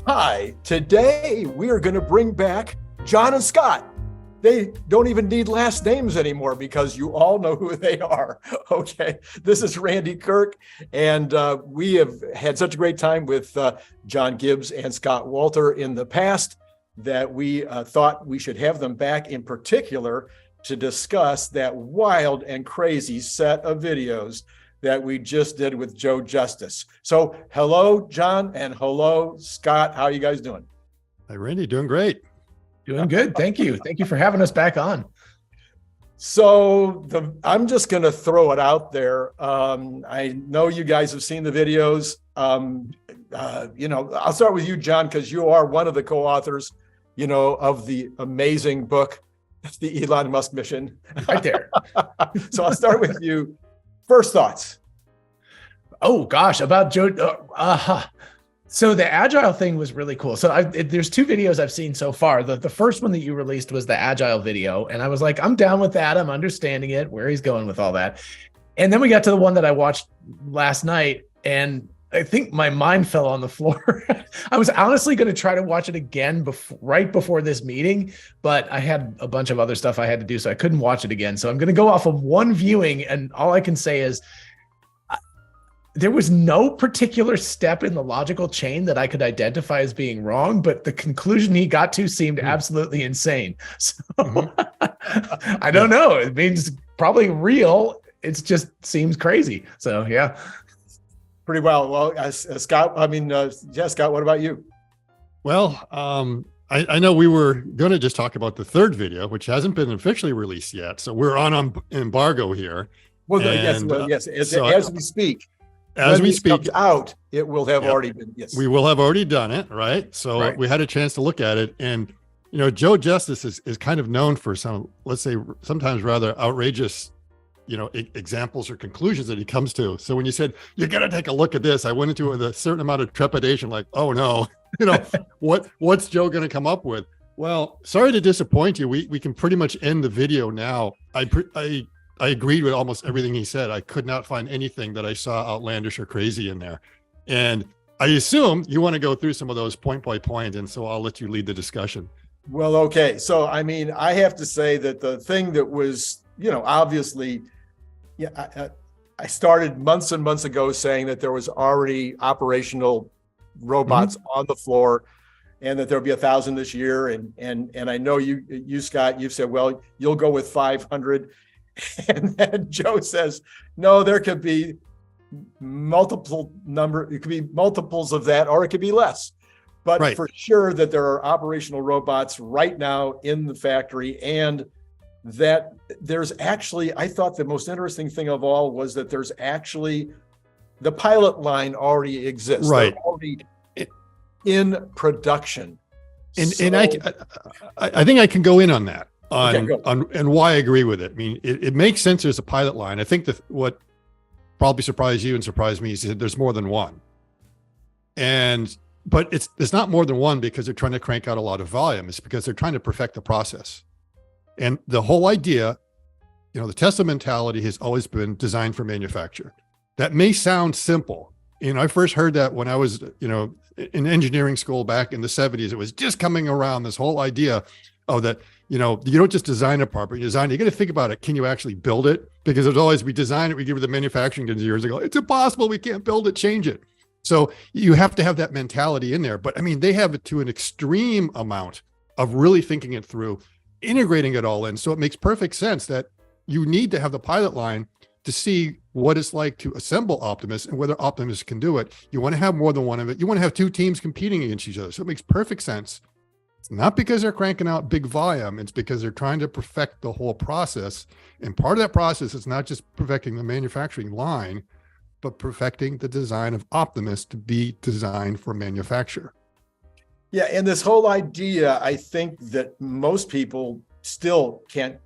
Hi, today we are going to bring back John and Scott. They don't even need last names anymore because you all know who they are. Okay, this is Randy Kirk, and we have had such a great time with John Gibbs and Scott Walker in the past that we thought we should have them back in particular to discuss that wild and crazy set of videos that we just did with Joe Justice. So hello, John, and hello, Scott. How are you guys doing? Hey, Randy, doing great. Doing good. Thank you. Thank you for having us back on. So I'm just going to throw it out there. I know you guys have seen the videos. I'll start with you, John, because you are one of the co-authors, of the amazing book, the Elon Musk mission. Right there. So I'll start with you. First thoughts. Oh gosh, about Joe. So the Agile thing was really cool. So there's two videos I've seen so far. The first one that you released was the Agile video. And I was like, I'm down with that. I'm understanding it, where he's going with all that. And then we got to the one that I watched last night. And I think my mind fell on the floor. I was honestly going to try to watch it again right before this meeting, but I had a bunch of other stuff I had to do, so I couldn't watch it again. So I'm going to go off of one viewing, and all I can say is there was no particular step in the logical chain that I could identify as being wrong, but the conclusion he got to seemed absolutely insane. So I don't know. It means probably real. It just seems crazy. So yeah. Pretty well. Well, Scott, Scott, what about you? Well, I know we were going to just talk about the third video, which hasn't been officially released yet. So we're on embargo here. Well, yes. As we speak. As we speak, comes out, it will have already been. Yes, we will have already done it, right? So we had a chance to look at it, and Joe Justice is kind of known for some, let's say, sometimes rather outrageous, examples or conclusions that he comes to. So when you said you got to take a look at this, I went into it with a certain amount of trepidation, like, oh no, what's Joe going to come up with? Well, sorry to disappoint you. We can pretty much end the video now. I agreed with almost everything he said. I could not find anything that I saw outlandish or crazy in there. And I assume you want to go through some of those point by point, and so I'll let you lead the discussion. Well, okay. So, I have to say that the thing that was, obviously, I started months and months ago saying that there was already operational robots on the floor, and that there'll be 1,000 this year. And I know you, Scott, you've said, well, you'll go with 500. And then Joe says, no, there could be it could be multiples of that, or it could be less. But for sure that there are operational robots right now in the factory, and that there's actually, I thought the most interesting thing of all was that there's actually the pilot line already exists. Right. They're already in production. And I think I can go in on that. And why I agree with it. I mean, it makes sense there's a pilot line. I think that what probably surprised you and surprised me is that there's more than one. But it's not more than one because they're trying to crank out a lot of volume. It's because they're trying to perfect the process. And the whole idea, the Tesla mentality has always been designed for manufacture. That may sound simple. I first heard that when I was, in engineering school back in the 70s. It was just coming around, this whole idea of that, you don't just design a part, but you got to think about it. Can you actually build it? Because there's always, we design it, we give it the manufacturing years ago. It's impossible. We can't build it, change it. So you have to have that mentality in there. But they have it to an extreme amount of really thinking it through, integrating it all in. So it makes perfect sense that you need to have the pilot line to see what it's like to assemble Optimus and whether Optimus can do it. You want to have more than one of it. You want to have two teams competing against each other. So it makes perfect sense. It's not because they're cranking out big volume. It's because they're trying to perfect the whole process. And part of that process is not just perfecting the manufacturing line, but perfecting the design of Optimus to be designed for manufacture. Yeah, and this whole idea, I think that most people still can't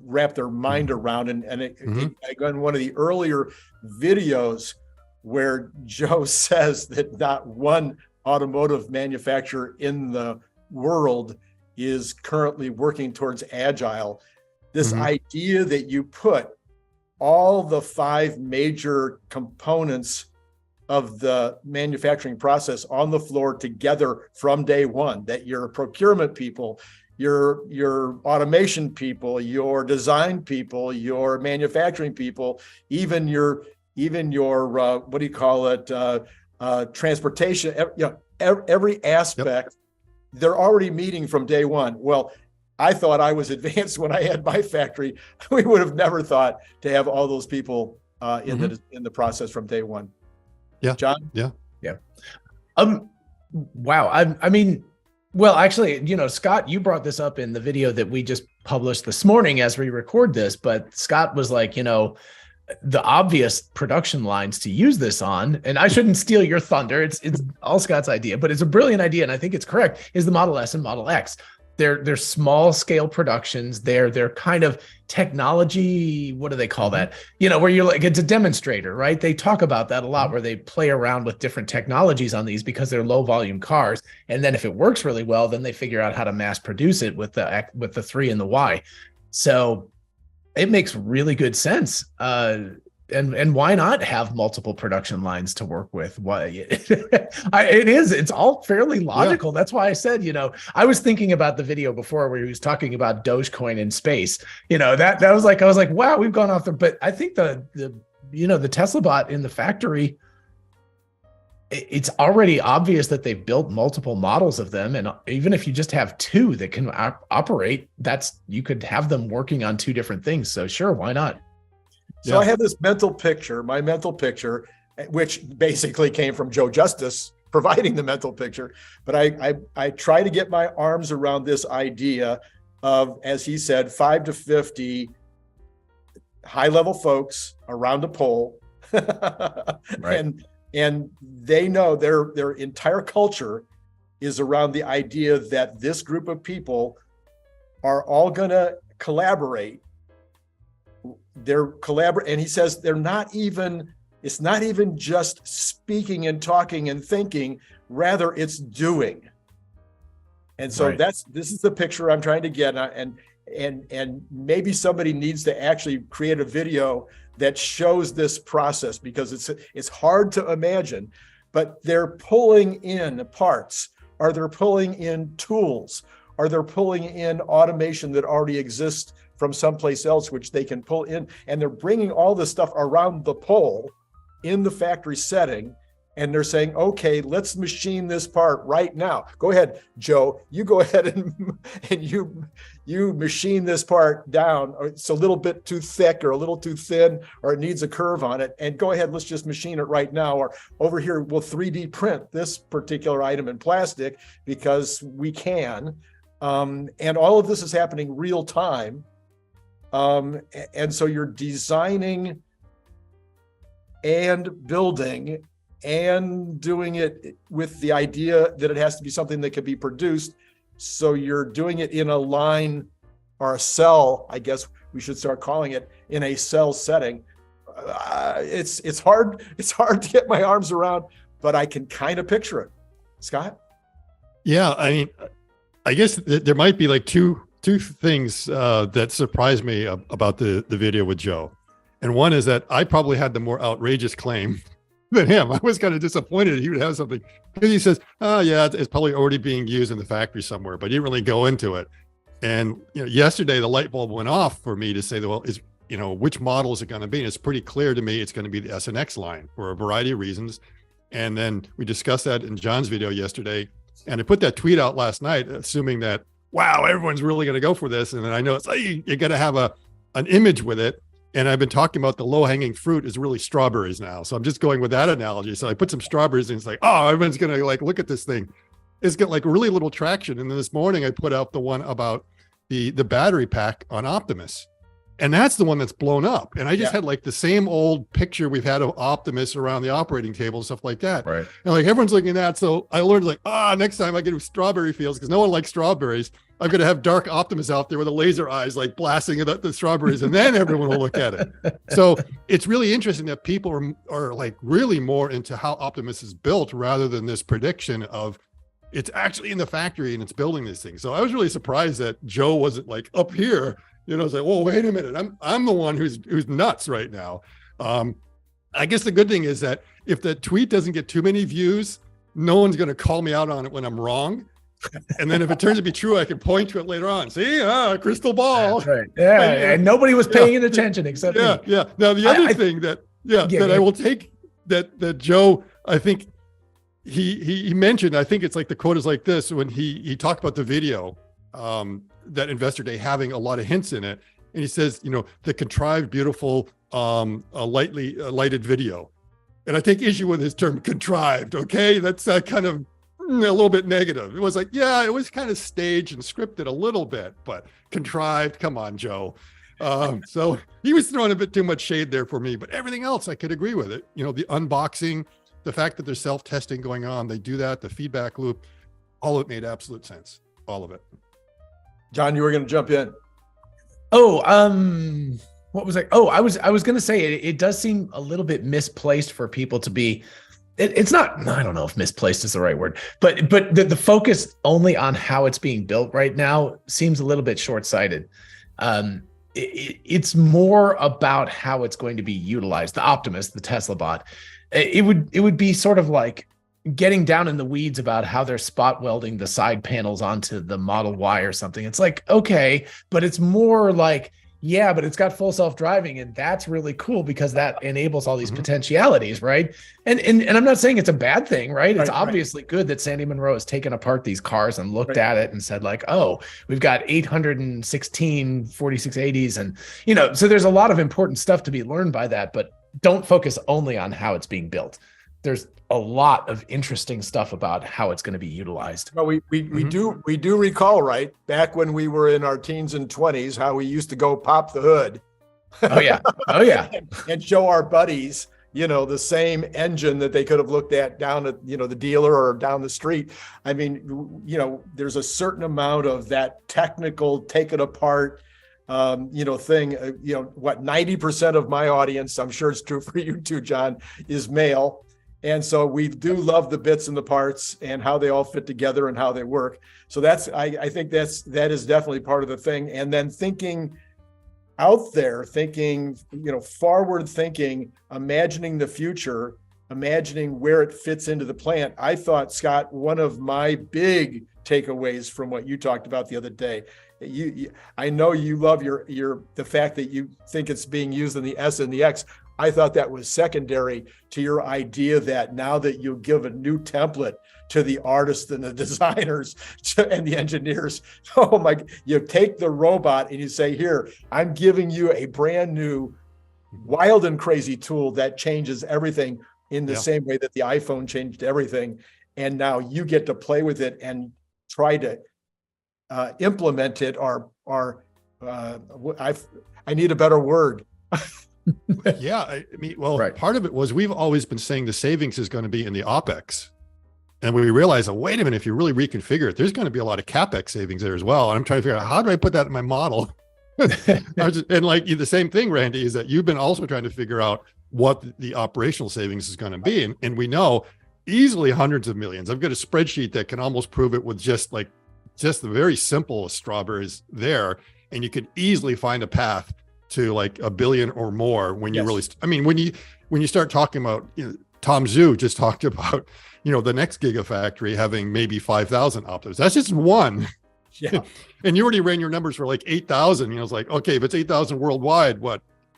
wrap their mind around. And I got in one of the earlier videos where Joe says that not one automotive manufacturer in the world is currently working towards Agile. This idea that you put all the 5 major components of the manufacturing process on the floor together from day one, that your procurement people, your automation people, your design people, your manufacturing people, even your what do you call it, transportation, every aspect, they're already meeting from day one. Well, I thought I was advanced when I had my factory. We would have never thought to have all those people in the process from day one. Yeah, John. Yeah. Wow. I mean, well, actually, Scott, you brought this up in the video that we just published this morning as we record this. But Scott was like, the obvious production lines to use this on, and I shouldn't steal your thunder. It's all Scott's idea, but it's a brilliant idea, and I think it's correct. Is the Model S and Model X? They're small scale productions. They're kind of technology. What do they call that? Where you're like, it's a demonstrator, right? They talk about that a lot, where they play around with different technologies on these because they're low volume cars. And then if it works really well, then they figure out how to mass produce it with the 3 and the Y. So it makes really good sense. And why not have multiple production lines to work with? Why it's all fairly logical. Yeah. That's why I said, I was thinking about the video before where he was talking about Dogecoin in space. That was like, I was like, wow, we've gone off there. But I think the Tesla bot in the factory, it's already obvious that they've built multiple models of them. And even if you just have 2 that can operate, you could have them working on 2 different things. So sure, why not? So I have this mental picture, which basically came from Joe Justice providing the mental picture. But I try to get my arms around this idea of, as he said, 5 to 50 high-level folks around a pole. Right. And they know their entire culture is around the idea that this group of people are all going to collaborate. And he says it's not even just speaking and talking and thinking, rather it's doing. And so this is the picture I'm trying to get. And maybe somebody needs to actually create a video that shows this process, because it's hard to imagine, but they're pulling in parts, or they're pulling in tools, or they're pulling in automation that already exists from someplace else, which they can pull in, and they're bringing all this stuff around the pole in the factory setting, and they're saying, okay, let's machine this part right now. Go ahead, Joe, you go ahead and you machine this part down. It's a little bit too thick or a little too thin, or it needs a curve on it, and go ahead, let's just machine it right now. Or over here, we'll 3D print this particular item in plastic because we can. And all of this is happening real time. And so you're designing and building and doing it with the idea that it has to be something that can be produced. So you're doing it in a line or a cell, I guess we should start calling it, in a cell setting. It's hard to get my arms around, but I can kind of picture it. Scott? Yeah, I mean, I guess there might be like two things that surprised me about the video with Joe. And one is that I probably had the more outrageous claim than him. I was kind of disappointed he would have something, because he says, oh yeah, it's probably already being used in the factory somewhere, but he didn't really go into it. And yesterday the light bulb went off for me to say that, well, which model is it going to be? And it's pretty clear to me it's going to be the S and X line for a variety of reasons. And then we discussed that in John's video yesterday. And I put that tweet out last night, assuming that, wow, everyone's really going to go for this. And then I know it's like, you got to have an image with it. And I've been talking about the low hanging fruit is really strawberries now. So I'm just going with that analogy. So I put some strawberries in. It's like, oh, everyone's going to like, look at this thing. It's got like really little traction. And then this morning I put out the one about the battery pack on Optimus. And that's the one that's blown up. And I just had like the same old picture we've had of Optimus around the operating table and stuff like that. Right. And like everyone's looking at that. So I learned like, next time I get strawberry fields, because no one likes strawberries, I'm going to have dark Optimus out there with the laser eyes, like blasting at the strawberries, and then everyone will look at it. So it's really interesting that people are like really more into how Optimus is built rather than this prediction of it's actually in the factory and it's building this thing. So I was really surprised that Joe wasn't like up here. It's like, well, wait a minute. I'm the one who's nuts right now. I guess the good thing is that if the tweet doesn't get too many views, no one's going to call me out on it when I'm wrong. And then if it turns to be true, I can point to it later on. See, crystal ball. That's right. Yeah, and nobody was paying attention except me. Yeah. Now the other thing that I will take that Joe, I think he mentioned, I think it's like the quote is like this when he talked about the video that Investor Day having a lot of hints in it, and he says, the contrived, beautiful, lightly lighted video. And I take issue with his term contrived. Okay, that's kind of a little bit negative. It was like, yeah, it was kind of staged and scripted a little bit, but contrived. Come on, Joe. So he was throwing a bit too much shade there for me, but everything else I could agree with it. The unboxing, the fact that there's self-testing going on, they do that, the feedback loop, all of it made absolute sense. All of it. John, you were going to jump in. What was I? I was going to say it does seem a little bit misplaced for people to be. It's not. I don't know if misplaced is the right word, but the focus only on how it's being built right now seems a little bit short-sighted. It's more about how it's going to be utilized. The Optimus, the Tesla bot, it would be sort of like getting down in the weeds about how they're spot welding the side panels onto the Model Y or something. It's like, okay, but it's more like, yeah, but it's got full self-driving, and that's really cool because that enables all these potentialities, right? And I'm not saying it's a bad thing, right? It's obviously good that Sandy Munro has taken apart these cars and looked at it and said like, oh, we've got 816 4680s, and so there's a lot of important stuff to be learned by that, but don't focus only on how it's being built. There's a lot of interesting stuff about how it's going to be utilized. Well, we do recall, right, back when we were in our teens and 20s, how we used to go pop the hood. Oh yeah. and show our buddies, the same engine that they could have looked at down at, the dealer or down the street. I mean, there's a certain amount of that technical take it apart, thing. 90% of my audience, I'm sure it's true for you too, John, is male. And so we do love the bits and the parts and how they all fit together and how they work. So I think that is definitely part of the thing. And then thinking out there, forward thinking, imagining the future, imagining where it fits into the plant. I thought, Scott, one of my big takeaways from what you talked about the other day, I know you love the fact that you think it's being used in the S and the X. I thought that was secondary to your idea that now that you give a new template to the artists and the designers and the engineers, you take the robot and you say, here, I'm giving you a brand new wild and crazy tool that changes everything in the same way that the iPhone changed everything. And now you get to play with it and try to implement it or I need a better word. Yeah, I mean, part of it was we've always been saying the savings is going to be in the OpEx. And we realized, wait a minute, if you really reconfigure it, there's going to be a lot of CapEx savings there as well. And I'm trying to figure out, how do I put that in my model? And like the same thing, Randy, is that you've been also trying to figure out what the operational savings is going to be. And we know easily hundreds of millions. I've got a spreadsheet that can almost prove it with just the very simple strawberries there. And you could easily find a path to like $1 billion or more when you really, when you start talking about, Tom Zhu just talked about, the next gigafactory having maybe 5,000 Optimus. That's just one. Yeah. And you already ran your numbers for like 8,000. It's like, okay, if it's 8,000 worldwide,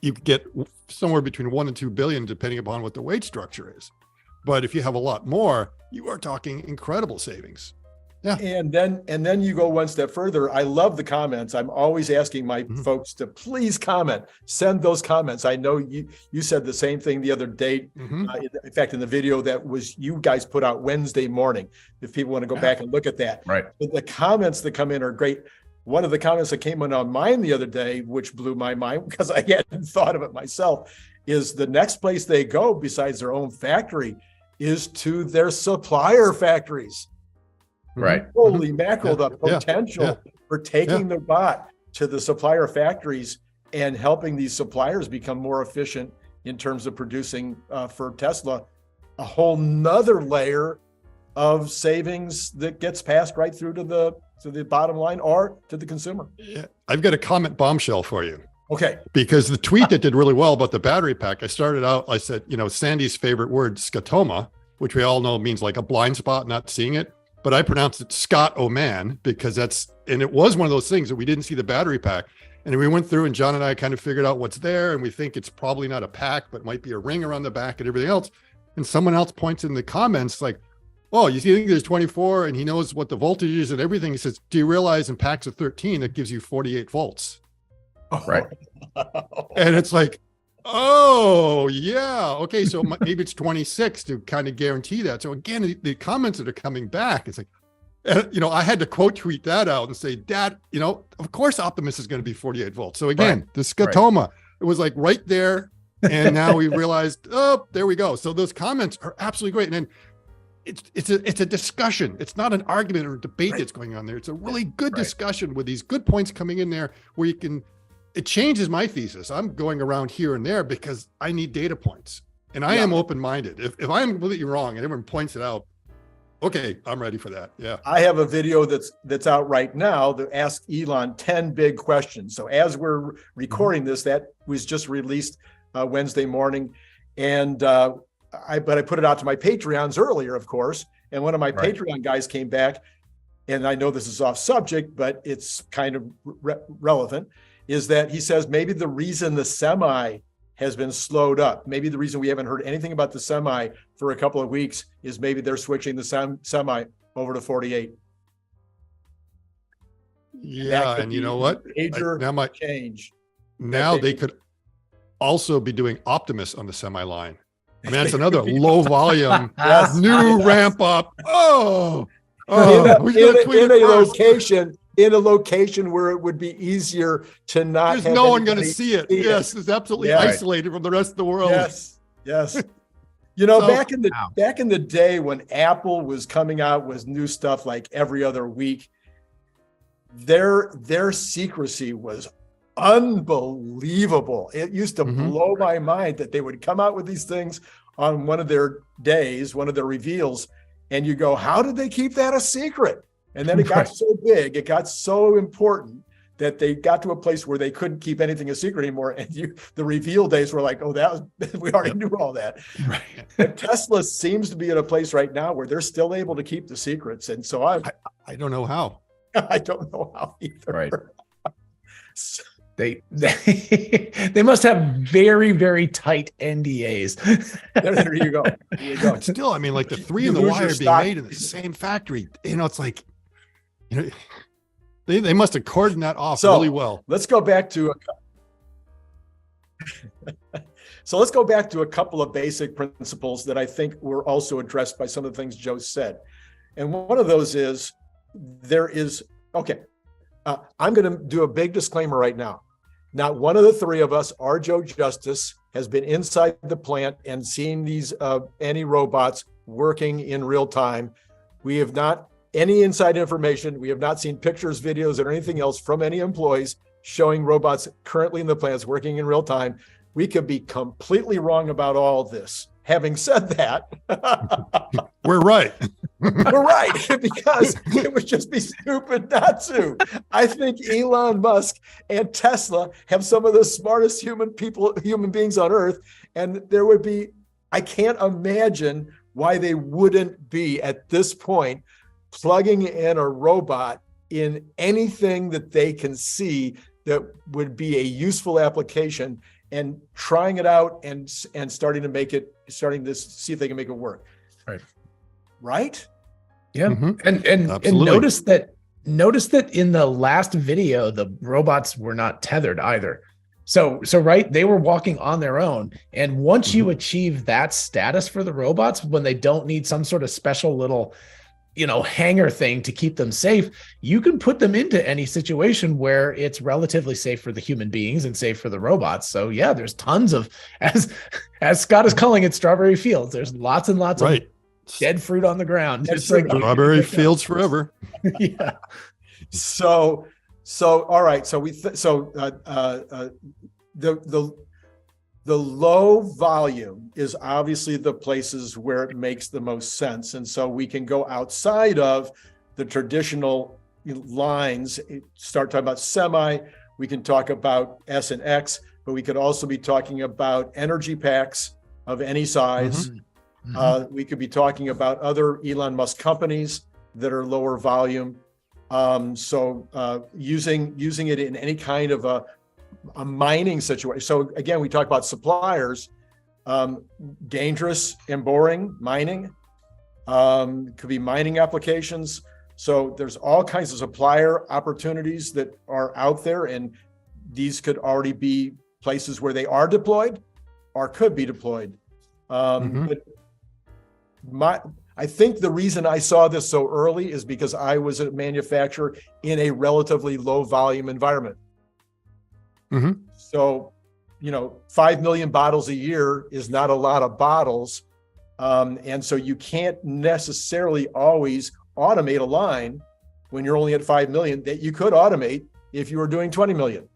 you get somewhere between 1 and 2 billion, depending upon what the wage structure is. But if you have a lot more, you are talking incredible savings. Yeah. And then you go one step further. I love the comments. I'm always asking my folks to please comment, send those comments. I know you said the same thing the other day. In fact, in the video that was you guys put out Wednesday morning, if people want to go back and look at that. Right. But the comments that come in are great. One of the comments that came in on mine the other day, which blew my mind because I hadn't thought of it myself, is the next place they go besides their own factory is to their supplier factories. Right. Holy mackerel, the potential for taking the bot to the supplier factories and helping these suppliers become more efficient in terms of producing for Tesla, a whole nother layer of savings that gets passed right through to the bottom line or to the consumer. Yeah. I've got a comment bombshell for you. Okay. Because the tweet that did really well about the battery pack, I started out, I said, Sandy's favorite word, scotoma, which we all know means like a blind spot, not seeing it. But I pronounced it Scott oh man, because and it was one of those things that we didn't see the battery pack. And we went through and John and I kind of figured out what's there. And we think it's probably not a pack, but might be a ring around the back and everything else. And someone else points in the comments like, oh, you think there's 24 and he knows what the voltage is and everything. He says, do you realize in packs of 13, it gives you 48 volts? Right. And it's like, oh yeah. Okay. So maybe it's 26 to kind of guarantee that. So again, the comments that are coming back, it's like, I had to quote tweet that out and say, Dad, of course Optimus is going to be 48 volts. So again, the scotoma, it was like right there. And now we realized, oh, there we go. So those comments are absolutely great. And then it's a discussion. It's not an argument or a debate that's going on there. It's a really good discussion with these good points coming in there where it changes my thesis. I'm going around here and there because I need data points and I am open-minded. If I am completely wrong and everyone points it out, okay, I'm ready for that. Yeah. I have a video that's out right now that asks Elon 10 big questions. So as we're recording this, that was just released Wednesday morning. And I put it out to my Patreons earlier, of course. And one of my Patreon guys came back, and I know this is off subject, but it's kind of relevant, is that he says maybe the reason the semi has been slowed up, maybe the reason we haven't heard anything about the semi for a couple of weeks is maybe they're switching the semi over to 48. Yeah, and you know what? Major change. Now they could also be doing Optimus on the semi line. I mean, that's another low volume, new ramp up. In a location where it would be easier to not. There's no one going to see it. Yes, it's absolutely isolated from the rest of the world. Yes. Back in the day when Apple was coming out with new stuff like every other week, their secrecy was unbelievable. It used to blow my mind that they would come out with these things on one of their days, one of their reveals, and you go, how did they keep that a secret? And then it got so big, it got so important that they got to a place where they couldn't keep anything a secret anymore. And the reveal days were like, oh, we already knew all that. Right. But Tesla seems to be at a place right now where they're still able to keep the secrets. And so I don't know how. I don't know how either. Right. So, They must have very, very tight NDAs. There you go. Still, I mean, like the three in the wire being made in the same factory. It's like, they must have cordoned that off really well. Let's go back to a couple of basic principles that I think were also addressed by some of the things Joe said. And one of those is I'm going to do a big disclaimer right now. Not one of the three of us, our Joe Justice, has been inside the plant and seen these any robots working in real time. We have not any inside information. We have not seen pictures, videos, or anything else from any employees showing robots currently in the plants working in real time. We could be completely wrong about all this. Having said that, we're right. We're right, because it would just be stupid not to. I think Elon Musk and Tesla have some of the smartest human beings on earth. And I can't imagine why they wouldn't be at this point plugging in a robot in anything that they can see that would be a useful application and trying it out and starting to see if they can make it work. Right? Yeah. And notice that in the last video, the robots were not tethered either. So they were walking on their own. And once you achieve that status for the robots, when they don't need some sort of special little, hanger thing to keep them safe, you can put them into any situation where it's relatively safe for the human beings and safe for the robots. So yeah, there's tons of, as Scott is calling it, strawberry fields. There's lots and lots of dead fruit on the ground. Just like strawberry fields forever. Yeah. So all right. So the low volume is obviously the places where it makes the most sense. And so we can go outside of the traditional lines, start talking about semi. We can talk about S and X, but we could also be talking about energy packs of any size. We could be talking about other Elon Musk companies that are lower volume. Using it in any kind of a mining situation. So again, we talk about suppliers, dangerous and boring mining, could be mining applications. So there's all kinds of supplier opportunities that are out there, and these could already be places where they are deployed or could be deployed. But I think the reason I saw this so early is because I was a manufacturer in a relatively low volume environment. So, 5 million bottles a year is not a lot of bottles. And so you can't necessarily always automate a line when you're only at 5 million that you could automate if you were doing 20 million.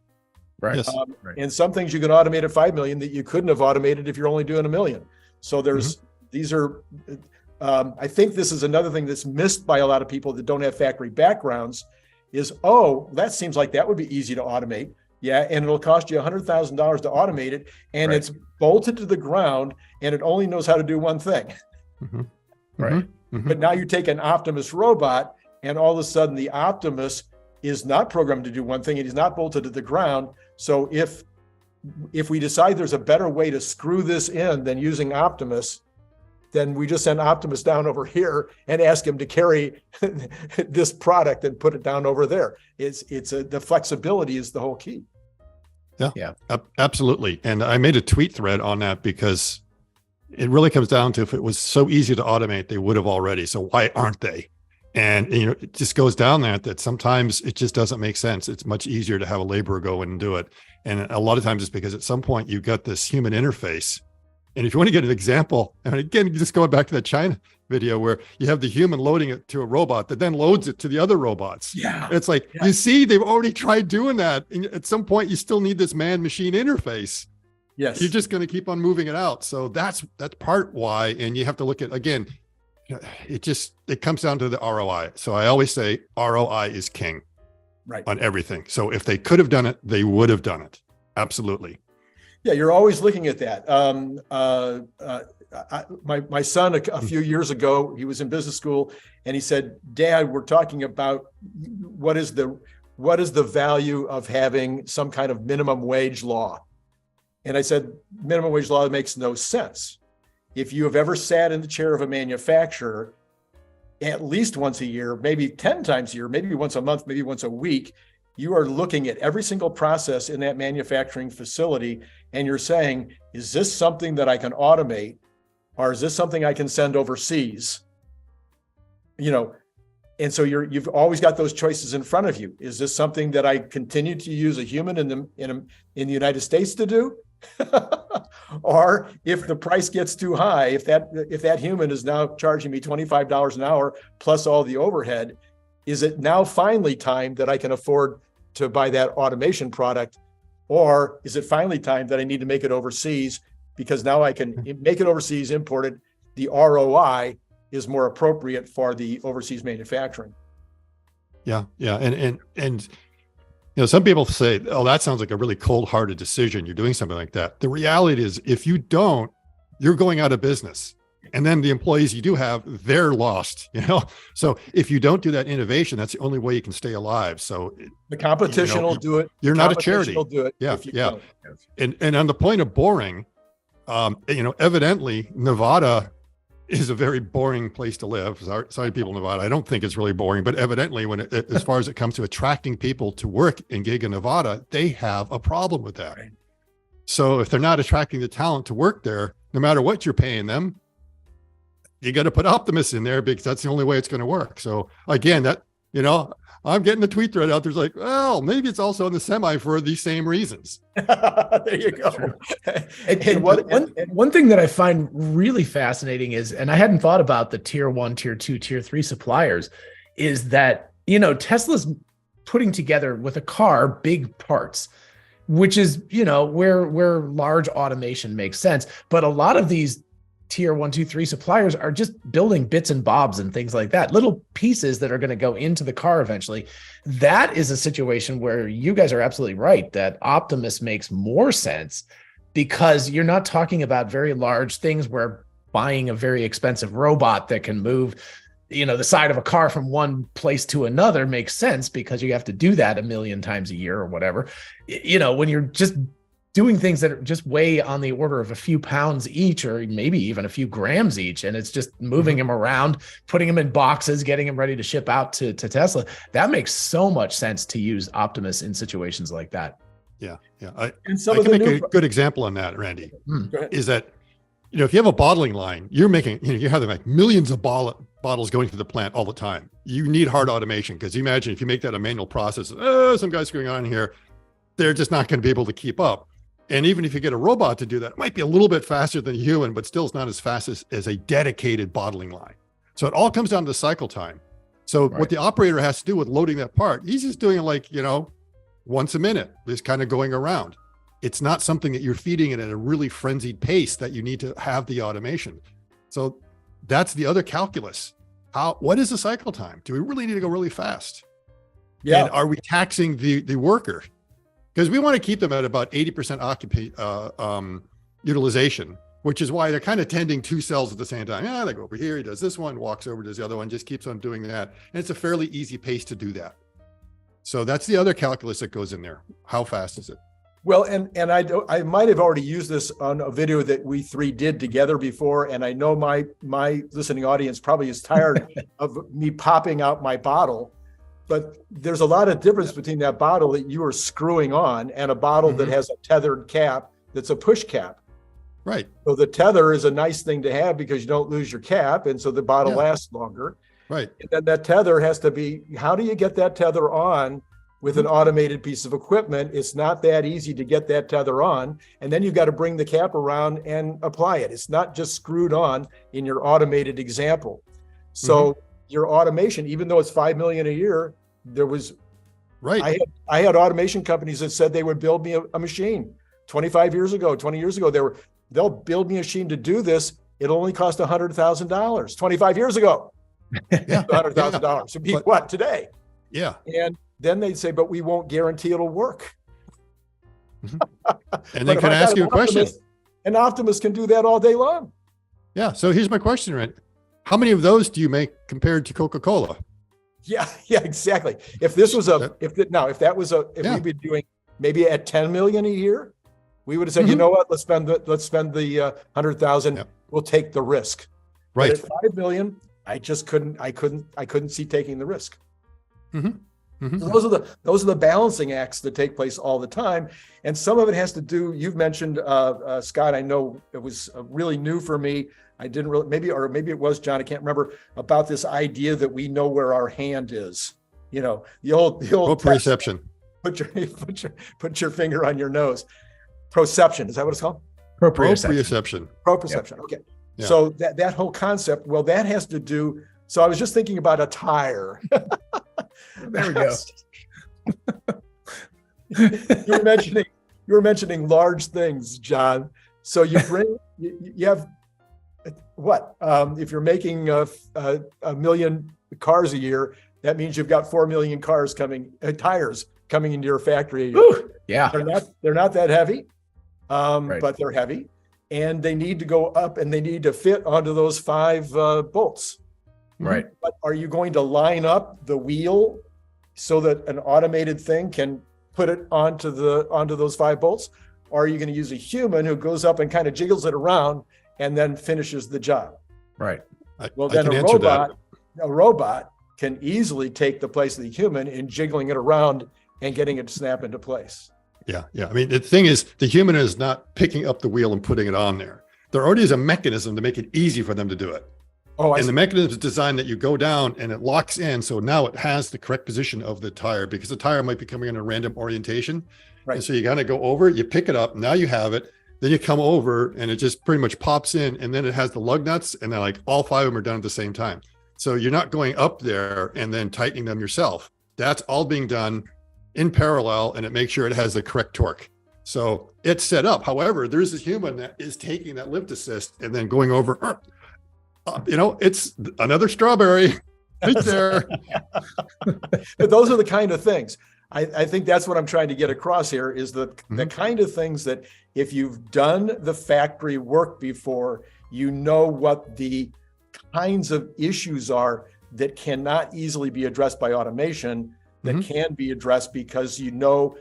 Right. Yes. And some things you can automate at 5 million that you couldn't have automated if you're only doing 1 million. So these are, I think this is another thing that's missed by a lot of people that don't have factory backgrounds is, that seems like that would be easy to automate. Yeah, and it'll cost you $100,000 to automate it, and it's bolted to the ground, and it only knows how to do one thing. But now you take an Optimus robot, and all of a sudden the Optimus is not programmed to do one thing, and he's not bolted to the ground. So if we decide there's a better way to screw this in than using Optimus, then we just send Optimus down over here and ask him to carry this product and put it down over there. The flexibility is the whole key. Yeah, absolutely. And I made a tweet thread on that because it really comes down to, if it was so easy to automate, they would have already. So why aren't they? And it just goes down that sometimes it just doesn't make sense. It's much easier to have a laborer go in and do it. And a lot of times it's because at some point you've got this human interface. And if you want to get an example, and again, just going back to that China video where you have the human loading it to a robot that then loads it to the other robots. Yeah. It's like, you see, they've already tried doing that. And at some point you still need this man-machine interface. Yes. You're just going to keep on moving it out. So that's part why. And you have to look at, again, it comes down to the ROI. So I always say ROI is king on everything. So if they could have done it, they would have done it. Absolutely. Yeah, you're always looking at that. My son, a few years ago, he was in business school, and he said, "Dad, we're talking about what is the value of having some kind of minimum wage law?" And I said, "Minimum wage law makes no sense. If you have ever sat in the chair of a manufacturer, at least once a year, maybe 10 times a year, maybe once a month, maybe once a week, you are looking at every single process in that manufacturing facility, and you're saying, is this something that I can automate, or is this something I can send overseas?" And so you've always got those choices in front of you. Is this something that I continue to use a human in the United States to do? Or if the price gets too high, if that human is now charging me $25 an hour plus all the overhead, is it now finally time that I can afford to buy that automation product? Or is it finally time that I need to make it overseas, because now I can make it overseas, import it. The ROI is more appropriate for the overseas manufacturing. Yeah. And some people say, "Oh, that sounds like a really cold-hearted decision. You're doing something like that." The reality is, if you don't, you're going out of business. And then the employees you do have, they're lost, So if you don't do that innovation, that's the only way you can stay alive. So the competition will do it. You're not a charity. Will do it. Yeah. And on the point of boring, evidently Nevada is a very boring place to live. Sorry, people in Nevada. I don't think it's really boring, but evidently as far as it comes to attracting people to work in gig in Nevada, they have a problem with that. Right. So if they're not attracting the talent to work there, no matter what you're paying them, you got to put Optimus in there, because that's the only way it's going to work. So again, I'm getting the tweet thread out. There's like, well, maybe it's also in the semi for the same reasons. There you go. One thing that I find really fascinating is, and I hadn't thought about the tier 1, tier 2, tier 3 suppliers, is that, Tesla's putting together with a car big parts, which is, where large automation makes sense. But a lot of these tier 1, 2, 3 suppliers are just building bits and bobs and things like that, little pieces that are going to go into the car eventually. That is a situation where you guys are absolutely right that Optimus makes more sense, because you're not talking about very large things where buying a very expensive robot that can move, the side of a car from one place to another makes sense, because you have to do that 1 million times a year or whatever. When you're just doing things that are just weigh on the order of a few pounds each, or maybe even a few grams each, and it's just moving them around, putting them in boxes, getting them ready to ship out to Tesla. That makes so much sense to use Optimus in situations like that. Yeah. And I can make a good example on that, Randy, is that, if you have a bottling line, you're making, you have like millions of bottles going to the plant all the time. You need hard automation, because you imagine if you make that a manual process, some guys going on here, they're just not going to be able to keep up. And even if you get a robot to do that, it might be a little bit faster than a human, but still it's not as fast as a dedicated bottling line. So it all comes down to cycle time. So what the operator has to do with loading that part, he's just doing it like, once a minute, just kind of going around. It's not something that you're feeding it at a really frenzied pace that you need to have the automation. So that's the other calculus. What is the cycle time? Do we really need to go really fast? Yeah. And are we taxing the worker? Because we want to keep them at about 80% utilization, which is why they're kind of tending 2 cells at the same time. They go over here, he does this one, walks over, does the other one, just keeps on doing that. And it's a fairly easy pace to do that. So that's the other calculus that goes in there. How fast is it? Well, and I might have already used this on a video that we 3 did together before, and I know my listening audience probably is tired of me popping out my bottle, but there's a lot of difference between that bottle that you are screwing on and a bottle that has a tethered cap that's a push cap. Right. So the tether is a nice thing to have because you don't lose your cap, and so the bottle lasts longer. Right. And then that tether has to be, how do you get that tether on with an automated piece of equipment? It's not that easy to get that tether on. And then you've got to bring the cap around and apply it. It's not just screwed on in your automated example. So your automation, even though it's 5 million a year, there was, I had automation companies that said they would build me a machine 25 years ago, 20 years ago. They'll build me a machine to do this. It'll only cost $100,000 25 years ago. $100,000 to be what today? Yeah. And then they'd say, but we won't guarantee it'll work. And then can I ask you a question? An Optimus can do that all day long. Yeah. So here's my question, Randy. How many of those do you make compared to Coca-Cola? Yeah, exactly. If this was if we'd been doing maybe at 10 million a year, we would have said, you know what, let's spend the 100,000. We'll take the risk. Right. But at 5 million, I couldn't see taking the risk. So those are the balancing acts that take place all the time. And some of it has to do, you've mentioned, Scott, I know it was really new for me. I didn't really, maybe it was John, I can't remember, about this idea that we know where our hand is. The old proprioception. Put your finger on your nose. Proception, is that what it's called? Proprioception. Proprioception. Okay. Yeah. So that whole concept, well, that has to do. So I was just thinking about a tire. There we go. You were mentioning large things, John. So you have what? If you're making a million cars a year, that means you've got 4 million tires coming into your factory. Ooh, yeah, they're not that heavy, but they're heavy, and they need to go up and they need to fit onto those 5 bolts. Right. But are you going to line up the wheel so that an automated thing can put it onto those 5 bolts? Or are you going to use a human who goes up and kind of jiggles it around and then finishes the job? Right. Well, then a robot can easily take the place of the human in jiggling it around and getting it to snap into place. Yeah. I mean, the thing is, the human is not picking up the wheel and putting it on there. There already is a mechanism to make it easy for them to do it. And the mechanism is designed that you go down and it locks in. So now it has the correct position of the tire, because the tire might be coming in a random orientation. Right. And so you got to go over, you pick it up. Now you have it. Then you come over and it just pretty much pops in, and then it has the lug nuts, and then like all 5 of them are done at the same time. So you're not going up there and then tightening them yourself. That's all being done in parallel, and it makes sure it has the correct torque. So it's set up. However, there's this human that is taking that lift assist and then going over, it's another strawberry right there. But those are the kind of things. I think that's what I'm trying to get across here is the kind of things that if you've done the factory work before, you know what the kinds of issues are that cannot easily be addressed by automation that can be addressed because you know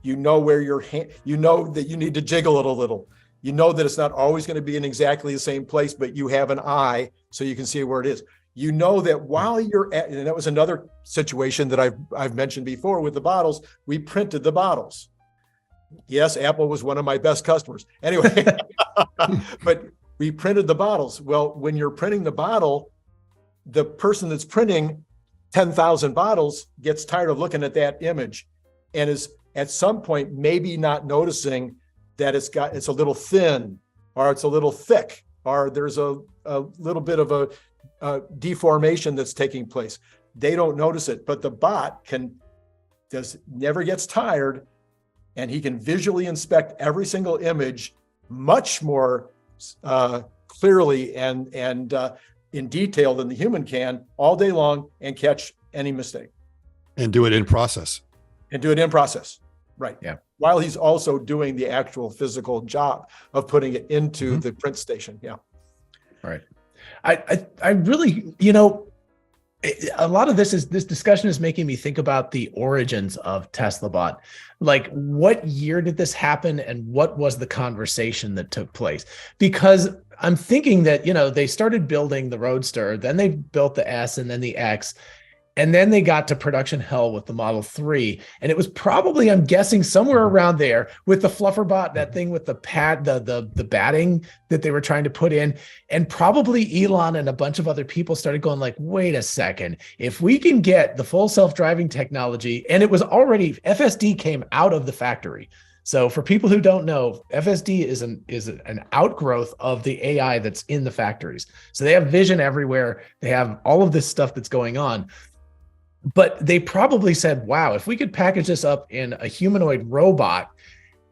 where your hand, you know that you need to jiggle it a little. You know that it's not always going to be in exactly the same place, but you have an eye so you can see where it is. You know that while you're at, and that was another situation that I've mentioned before with the bottles, we printed the bottles. Yes, Apple was one of my best customers. Anyway, but we printed the bottles. Well, when you're printing the bottle, the person that's printing 10,000 bottles gets tired of looking at that image and is at some point maybe not noticing that it's a little thin or it's a little thick or there's a little bit of a deformation that's taking place. They don't notice it, but the bot never gets tired, and he can visually inspect every single image much more clearly and in detail than the human can all day long and catch any mistake. And do it in process. Right. Yeah. While he's also doing the actual physical job of putting it into the print station. Yeah. Right. I really, a lot of this discussion is making me think about the origins of Tesla Bot. Like, what year did this happen and what was the conversation that took place? Because I'm thinking that, they started building the Roadster, then they built the S and then the X, and then they got to production hell with the Model 3. And it was probably, I'm guessing, somewhere around there with the fluffer bot, that thing with the pad, the batting that they were trying to put in. And probably Elon and a bunch of other people started going like, wait a second, if we can get the full self-driving technology, and it was already, FSD came out of the factory. So for people who don't know, FSD is an outgrowth of the AI that's in the factories. So they have vision everywhere. They have all of this stuff that's going on. But they probably said, wow, if we could package this up in a humanoid robot,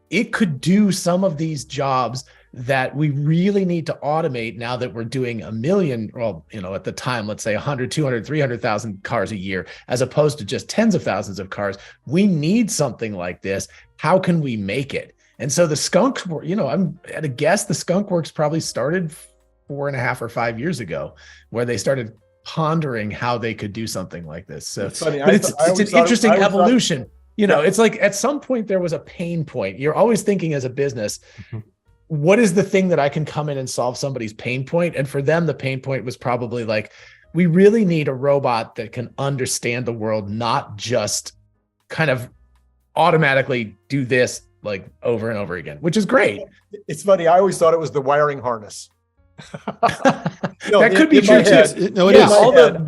it could do some of these jobs that we really need to automate now that we're doing a million, well, at the time, let's say 100, 200, 300,000 cars a year, as opposed to just tens of thousands of cars. We need something like this. How can we make it? And so the skunk, I'm at a guess, the Skunk Works probably started 4.5 or 5 years ago, where they started pondering how they could do something like this. So it's funny. But it's an interesting evolution. It's like at some point there was a pain point. You're always thinking as a business, what is the thing that I can come in and solve somebody's pain point? And for them, the pain point was probably like, we really need a robot that can understand the world, not just kind of automatically do this like over and over again, which is great. It's funny. I always thought it was the wiring harness. That could be true too. No, it is.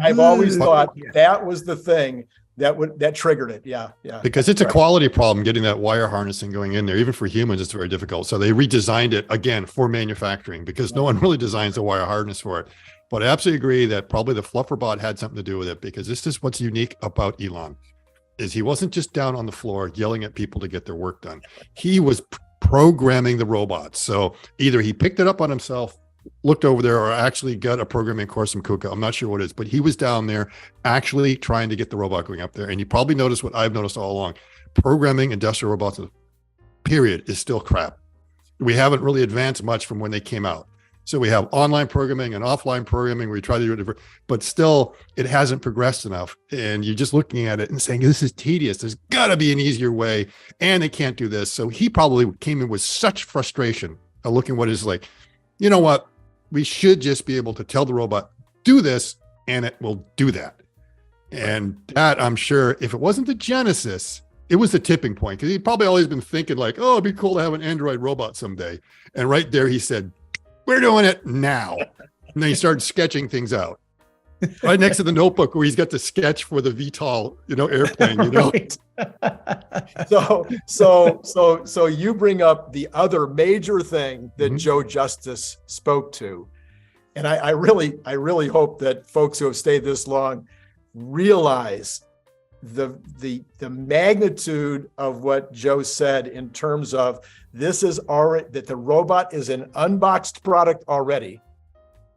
I've always thought that was the thing that triggered it. Yeah. Because it's a quality problem getting that wire harnessing going in there. Even for humans, it's very difficult. So they redesigned it again for manufacturing because no one really designs a wire harness for it. But I absolutely agree that probably the fluffer bot had something to do with it, because this is what's unique about Elon, is he wasn't just down on the floor yelling at people to get their work done. He was programming the robots. So either he picked it up on himself, looked over there, or actually got a programming course from KUKA. I'm not sure what it is, but he was down there actually trying to get the robot going up there. And you probably noticed what I've noticed all along. Programming industrial robots, period, is still crap. We haven't really advanced much from when they came out. So we have online programming and offline programming. We try to do it different, but still it hasn't progressed enough. And you're just looking at it and saying, this is tedious. There's got to be an easier way. And they can't do this. So he probably came in with such frustration of looking what is like, you know what? We should just be able to tell the robot, do this, and it will do that. And that, I'm sure, if it wasn't the Genesis, it was the tipping point, because he'd probably always been thinking like, oh, it'd be cool to have an Android robot someday. And right there, he said, we're doing it now. And then he started sketching things out. Right next to the notebook where he's got the sketch for the VTOL, airplane, Right. So you bring up the other major thing that Joe Justice spoke to. And I really hope that folks who have stayed this long realize the magnitude of what Joe said in terms of this is already, that the robot is an unboxed product already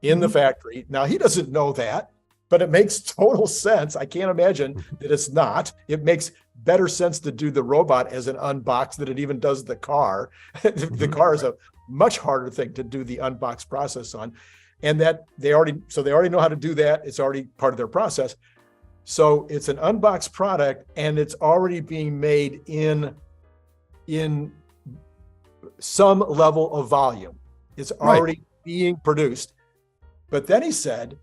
in the factory. Now, he doesn't know that, but it makes total sense. I can't imagine that it's not. It makes better sense to do the robot as an unboxed than it even does the car. The car is a much harder thing to do the unboxed process on. And that they already know how to do that. It's already part of their process. So it's an unboxed product, and it's already being made in some level of volume. It's already being produced. But then he said,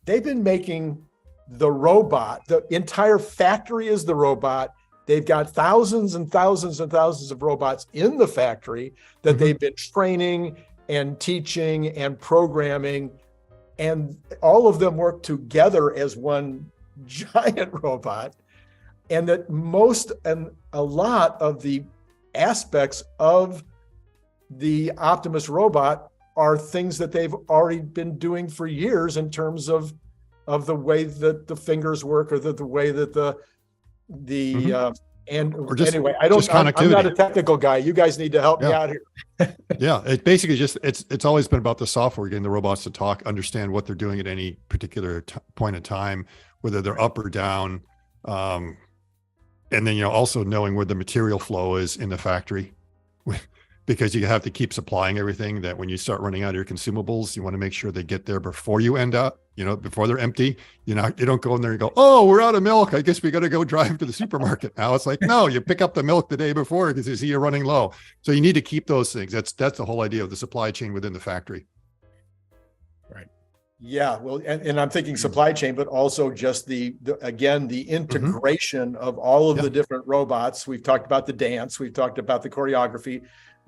they've been making the robot, the entire factory is the robot. They've got thousands and thousands and thousands of robots in the factory that they've been training and teaching and programming, and all of them work together as one giant robot. And that a lot of the aspects of the Optimus robot are things that they've already been doing for years in terms of the way that the fingers work, or the way that anyway, I'm not a technical guy. You guys need to help me out here. Yeah, it basically it's always been about the software, getting the robots to talk, understand what they're doing at any particular point in time, whether they're up or down, and then also knowing where the material flow is in the factory, because you have to keep supplying everything. That when you start running out of your consumables, you want to make sure they get there before you end up, before they're empty. You don't go in there and go, oh, we're out of milk, I guess we got to go drive to the supermarket now. It's like, no, you pick up the milk the day before because you see you're running low. So you need to keep those things. That's the whole idea of the supply chain within the factory. Right. Yeah, well, and I'm thinking supply chain, but also just the integration of all of the different robots. We've talked about the dance, we've talked about the choreography,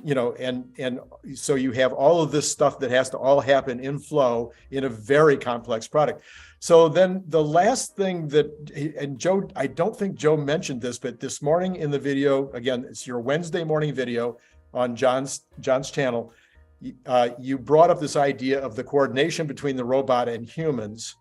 and so you have all of this stuff that has to all happen in flow in a very complex product. So then the last thing and Joe, I don't think Joe mentioned this, but this morning in the video, again, it's your Wednesday morning video on John's channel, you brought up this idea of the coordination between the robot and humans,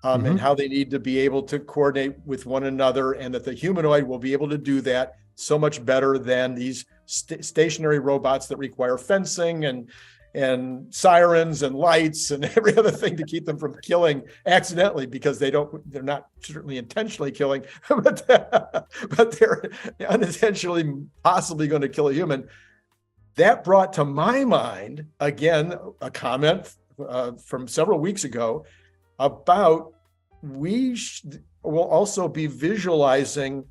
and how they need to be able to coordinate with one another, and that the humanoid will be able to do that so much better than these stationary robots that require fencing and sirens and lights and every other thing to keep them from killing accidentally, because they're not certainly intentionally killing, but they're unintentionally possibly going to kill a human. That brought to my mind, again, a comment from several weeks ago about we will also be visualizing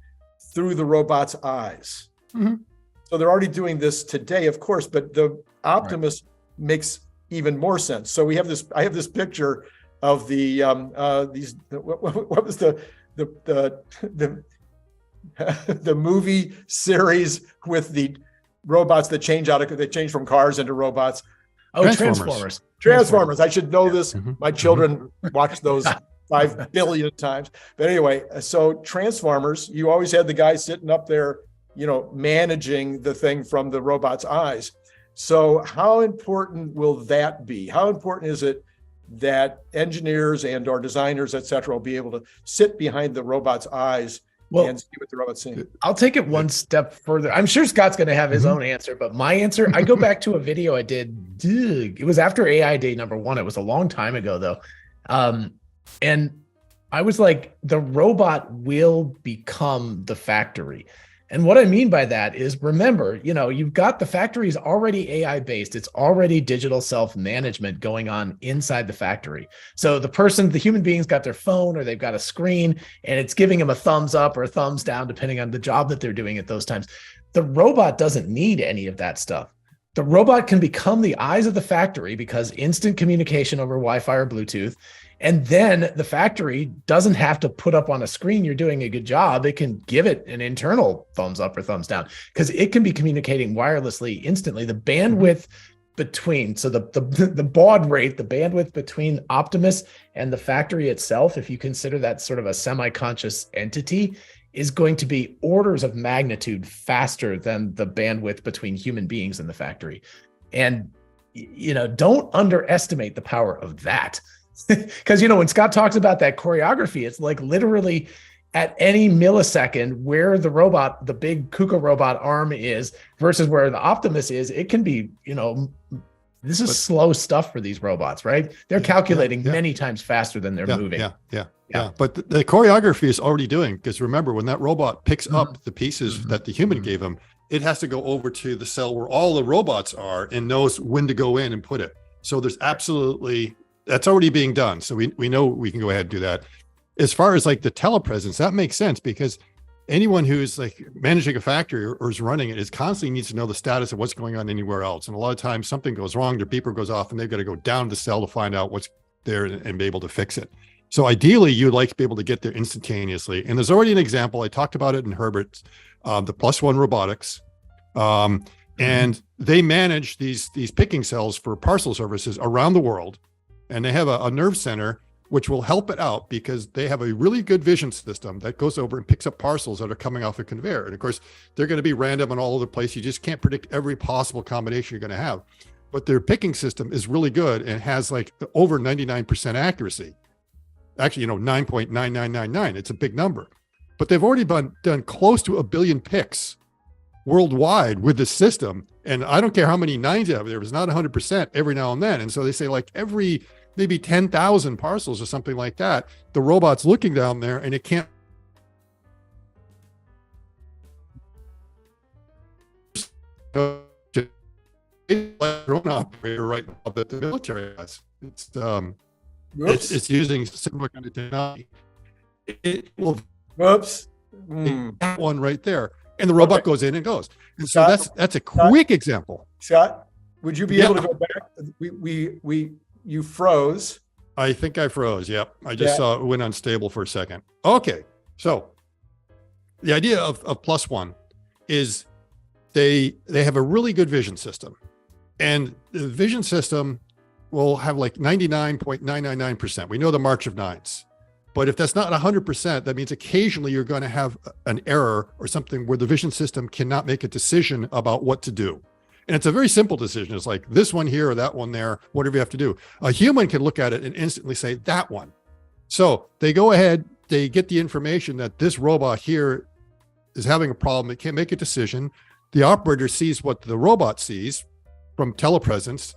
through the robot's eyes. So they're already doing this today, of course, but the Optimus makes even more sense. So I have this picture of what was the movie series with the robots that change from cars into robots. Oh, Transformers. I should know this. My children watch those 5 billion times. But anyway, so Transformers, you always had the guy sitting up there, managing the thing from the robot's eyes. So how important will that be? How important is it that engineers and or designers, et cetera, will be able to sit behind the robot's eyes and see what the robot's seeing? I'll take it one step further. I'm sure Scott's going to have his own answer, but my answer, I go back to a video I did. It was after AI Day #1. It was a long time ago, though. And I was like, the robot will become the factory. And what I mean by that is, remember, you've got the factory's already AI based. It's already digital self-management going on inside the factory. So the human being's got their phone, or they've got a screen, and it's giving them a thumbs up or a thumbs down, depending on the job that they're doing at those times. The robot doesn't need any of that stuff. The robot can become the eyes of the factory because instant communication over Wi-Fi or Bluetooth. And then the factory doesn't have to put up on a screen, you're doing a good job. It can give it an internal thumbs up or thumbs down, because it can be communicating wirelessly instantly. The bandwidth between, so the baud rate, the bandwidth between Optimus and the factory itself, if you consider that sort of a semi-conscious entity, is going to be orders of magnitude faster than the bandwidth between human beings and the factory. And, don't underestimate the power of that. Because, when Scott talks about that choreography, it's like literally at any millisecond where the robot, the big KUKA robot arm is versus where the Optimus is, it can be, this is slow stuff for these robots, right? They're calculating many times faster than they're moving. Yeah. But the choreography is already doing, because remember, when that robot picks up the pieces that the human gave him, it has to go over to the cell where all the robots are and knows when to go in and put it. So there's absolutely, that's already being done. So we know we can go ahead and do that. As far as like the telepresence, that makes sense, because anyone who's like managing a factory or is running it is constantly needs to know the status of what's going on anywhere else. And a lot of times something goes wrong, their beeper goes off, and they've got to go down to the cell to find out what's there and be able to fix it. So ideally, you'd like to be able to get there instantaneously. And there's already an example. I talked about it in Herbert's, the +1 Robotics. And they manage these picking cells for parcel services around the world. And they have a nerve center which will help it out, because they have a really good vision system that goes over and picks up parcels that are coming off a conveyor. And of course, they're going to be random and all over the place. You just can't predict every possible combination you're going to have. But their picking system is really good and has like over 99% accuracy. Actually, 9.9999. It's a big number. But they've already done close to 1 billion picks worldwide with this system. And I don't care how many nines you have there, it's not 100% every now and then. And so they say like every maybe 10,000 parcels or something like that, the robot's looking down there and it can't. Drone operator right now that the military has. It's using similar kind of technology. It will that one right there, and the robot goes in and goes. And so that's a quick example. Scott, would you be able to go back? You froze. I think I froze. Yep. I just saw it went unstable for a second. Okay. So the idea of +1 is they have a really good vision system, and the vision system will have like 99.999%. We know the march of nines, but if that's not 100%, that means occasionally you're going to have an error or something where the vision system cannot make a decision about what to do. And it's a very simple decision. It's like this one here or that one there, whatever you have to do. A human can look at it and instantly say that one. So they go ahead, they get the information that this robot here is having a problem. It can't make a decision. The operator sees what the robot sees from telepresence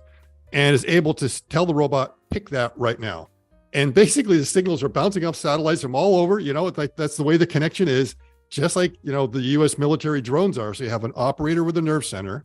and is able to tell the robot, pick that right now. And basically the signals are bouncing off satellites from all over. It's like, that's the way the connection is, just like, the US military drones are. So you have an operator with a nerve center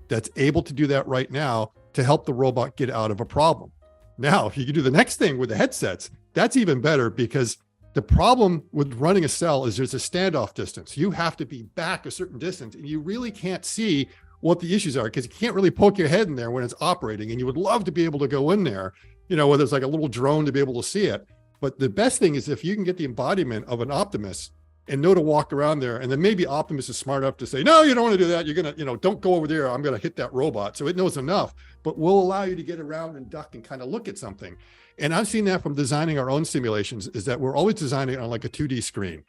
that's able to do that right now to help the robot get out of a problem. Now, if you can do the next thing with the headsets, that's even better, because the problem with running a cell is there's a standoff distance. You have to be back a certain distance, and you really can't see what the issues are, because you can't really poke your head in there when it's operating. And you would love to be able to go in there, whether it's like a little drone to be able to see it. But the best thing is if you can get the embodiment of an Optimus and know to walk around there. And then maybe Optimus is smart enough to say, no, you don't want to do that. You're going to, don't go over there. I'm going to hit that robot. So it knows enough, but we'll allow you to get around and duck and kind of look at something. And I've seen that from designing our own simulations, is that we're always designing it on like a 2D screen.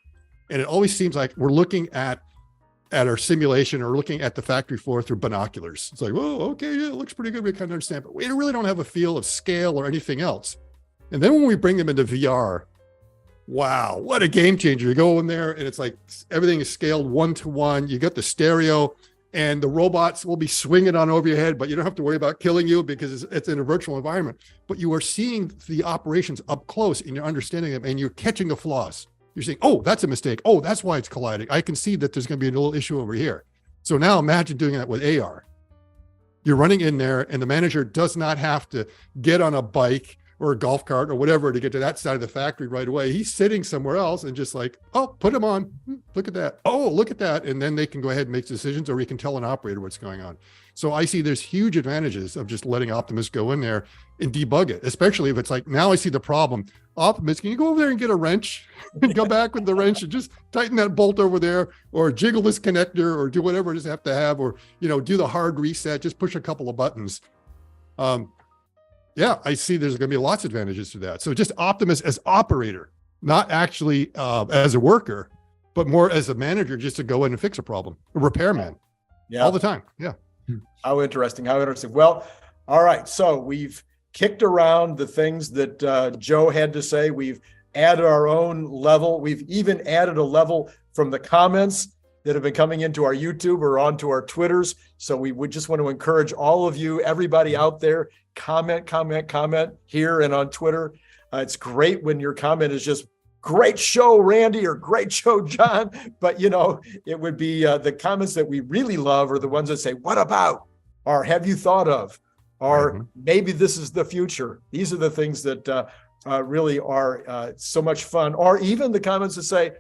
And it always seems like we're looking at our simulation or looking at the factory floor through binoculars. It's like, oh, okay, yeah, it looks pretty good. We kind of understand, but we really don't have a feel of scale or anything else. And then when we bring them into VR, wow, what a game changer. You go in there and it's like everything is scaled 1-to-1. You got the stereo, and the robots will be swinging on over your head, but you don't have to worry about killing you because it's in a virtual environment. But you are seeing the operations up close and you're understanding them, and you're catching the flaws. You're saying, oh, that's a mistake. Oh, that's why it's colliding. I can see that there's going to be a little issue over here. So now imagine doing that with AR. You're running in there and the manager does not have to get on a bike or a golf cart or whatever to get to that side of the factory right away. He's sitting somewhere else and just like, oh, put him on. Look at that. Oh, look at that. And then they can go ahead and make decisions, or you can tell an operator what's going on. So I see there's huge advantages of just letting Optimus go in there and debug it, especially if it's like, now I see the problem. Optimus, can you go over there and get a wrench and go back with the wrench and just tighten that bolt over there, or jiggle this connector, or do whatever it is you have to have, or, do the hard reset, just push a couple of buttons. Yeah, I see there's going to be lots of advantages to that. So just Optimus as operator, not actually as a worker, but more as a manager, just to go in and fix a problem, a repairman. Yeah, all the time. Yeah. How interesting. How interesting. Well, all right. So we've kicked around the things that Joe had to say. We've added our own level. We've even added a level from the comments that have been coming into our YouTube or onto our Twitters. So we would just want to encourage all of you, everybody out there, comment here and on Twitter. It's great when your comment is just great show, Randy, or great show, John. But, it would be the comments that we really love are the ones that say, what about, or have you thought of, or maybe this is the future. These are the things that really are so much fun. Or even the comments that say,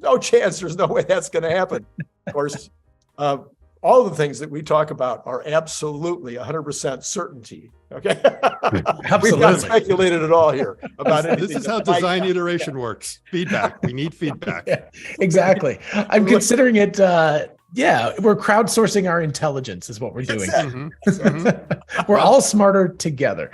no chance, there's no way that's going to happen. Of course, all the things that we talk about are absolutely 100% certainty. Okay. Absolutely. We've not speculated at all here about anything. This is how design iteration works. Feedback. We need feedback. Yeah, exactly. I'm considering it. We're crowdsourcing our intelligence is what we're doing. We're all smarter together.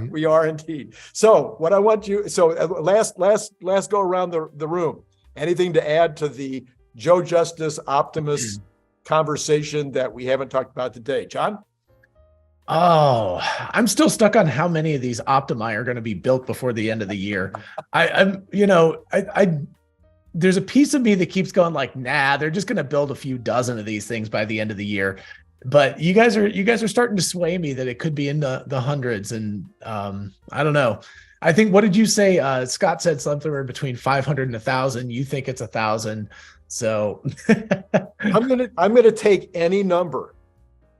We are indeed. So what I want you, last go around the room. Anything to add to the Joe Justice Optimus conversation that we haven't talked about today? John? Oh, I'm still stuck on how many of these Optimi are going to be built before the end of the year. There's a piece of me that keeps going like, nah, they're just going to build a few dozen of these things by the end of the year. But you guys are starting to sway me that it could be in the hundreds. And I don't know. I think, what did you say? Scott said something between 500 and 1,000. You think it's 1,000. So I'm gonna take any number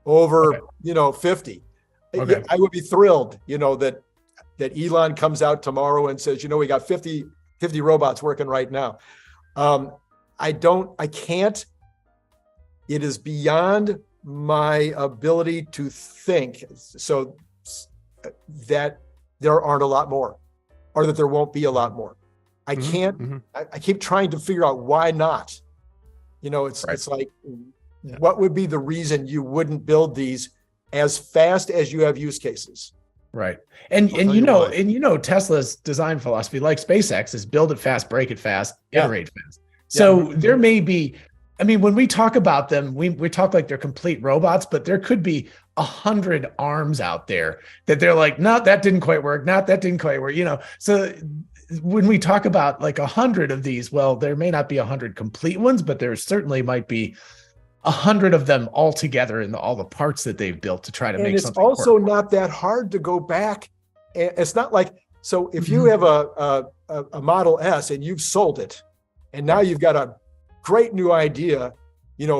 over, 50. Okay. I would be thrilled, that Elon comes out tomorrow and says, we got 50 robots working right now. I can't. It is beyond my ability to think so that there aren't a lot more, or that there won't be a lot more. I can't, I keep trying to figure out why not. It's like, what would be the reason you wouldn't build these as fast as you have use cases? Right. And Tesla's design philosophy, like SpaceX, is build it fast, break it fast, iterate fast. So there may be, when we talk about them, we talk like they're complete robots, but there could be 100 arms out there that they're like, no, that didn't quite work. Not that didn't quite work. So when we talk about like 100 of these, well, there may not be 100 complete ones, but there certainly might be 100 of them all together in all the parts that they've built to try to make something work. It's also not that hard to go back. It's not like, so if you have a Model S and you've sold it, and now you've got a great new idea,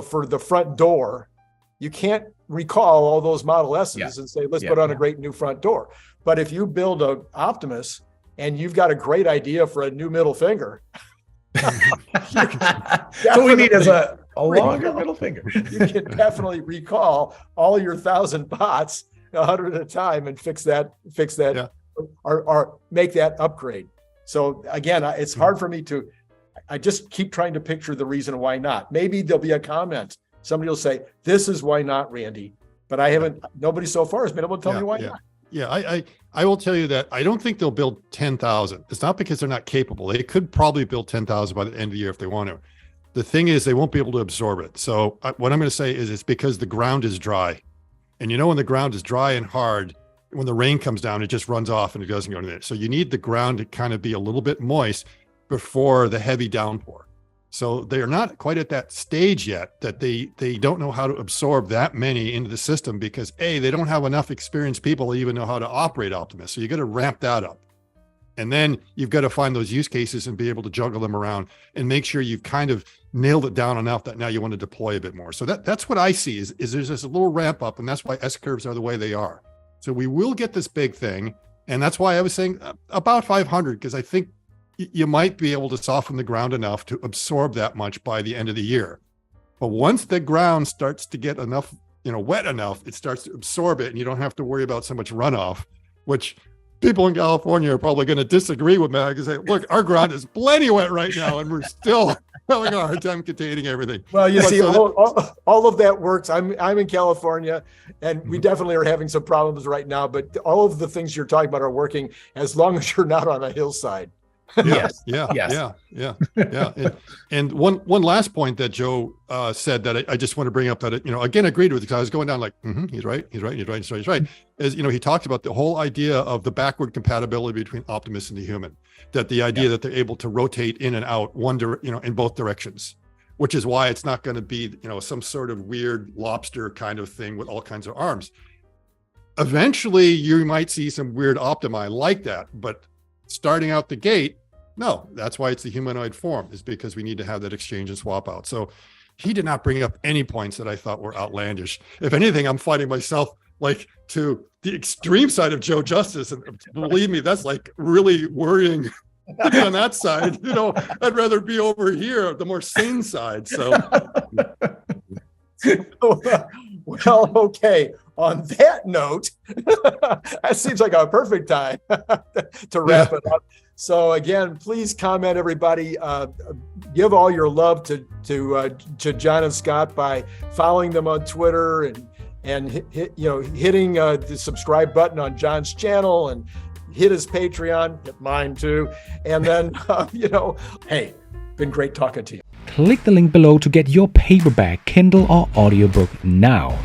for the front door, you can't recall all those Model S's and say, let's put on a great new front door. But if you build an Optimus and you've got a great idea for a new middle finger, so we need is a longer middle finger. You can definitely recall all your 1,000 bots 100 at a time and fix that, or make that upgrade. So again, it's hard for me to. I just keep trying to picture the reason why not. Maybe there'll be a comment. Somebody will say, "This is why not, Randy." But I haven't. Nobody so far has been able to tell me why not. Yeah, I will tell you that I don't think they'll build 10,000. It's not because they're not capable. They could probably build 10,000 by the end of the year if they want to. The thing is, they won't be able to absorb it. So what I'm going to say is it's because the ground is dry. And when the ground is dry and hard, when the rain comes down, it just runs off and it doesn't go into it. So you need the ground to kind of be a little bit moist before the heavy downpour. So they're not quite at that stage yet that they don't know how to absorb that many into the system because they don't have enough experienced people to even know how to operate Optimus. So you got to ramp that up. And then you've got to find those use cases and be able to juggle them around and make sure you've kind of nailed it down enough that now you want to deploy a bit more. So that's what I see is there's this little ramp up, and that's why S curves are the way they are. So we will get this big thing. And that's why I was saying about 500, because I think you might be able to soften the ground enough to absorb that much by the end of the year. But once the ground starts to get enough, wet enough, it starts to absorb it and you don't have to worry about so much runoff, which people in California are probably going to disagree with me and say, look, our ground is plenty wet right now and we're still having a hard time containing everything. Well, you see, all of that works. I'm in California and we definitely are having some problems right now, but all of the things you're talking about are working as long as you're not on a hillside. Yes. Yeah. Yes. Yeah. And one last point that Joe said that I just want to bring up that, again, agreed with, because I was going down like, he's right. Is, he talked about the whole idea of the backward compatibility between Optimus and the human, that the idea that they're able to rotate in and out in both directions, which is why it's not going to be, some sort of weird lobster kind of thing with all kinds of arms. Eventually you might see some weird Optimi like that, but starting out the gate, no, that's why it's the humanoid form, is because we need to have that exchange and swap out. So he did not bring up any points that I thought were outlandish. If anything, I'm finding myself like to the extreme side of Joe Justice. And believe me, that's like really worrying to be on that side. I'd rather be over here, the more sane side. So. Well, okay. On that note, that seems like a perfect time to wrap it up. So again, please comment, everybody. Give all your love to John and Scott by following them on Twitter and hitting the subscribe button on John's channel, and hit his Patreon, hit mine too. And then hey, been great talking to you. Click the link below to get your paperback, Kindle, or audiobook now.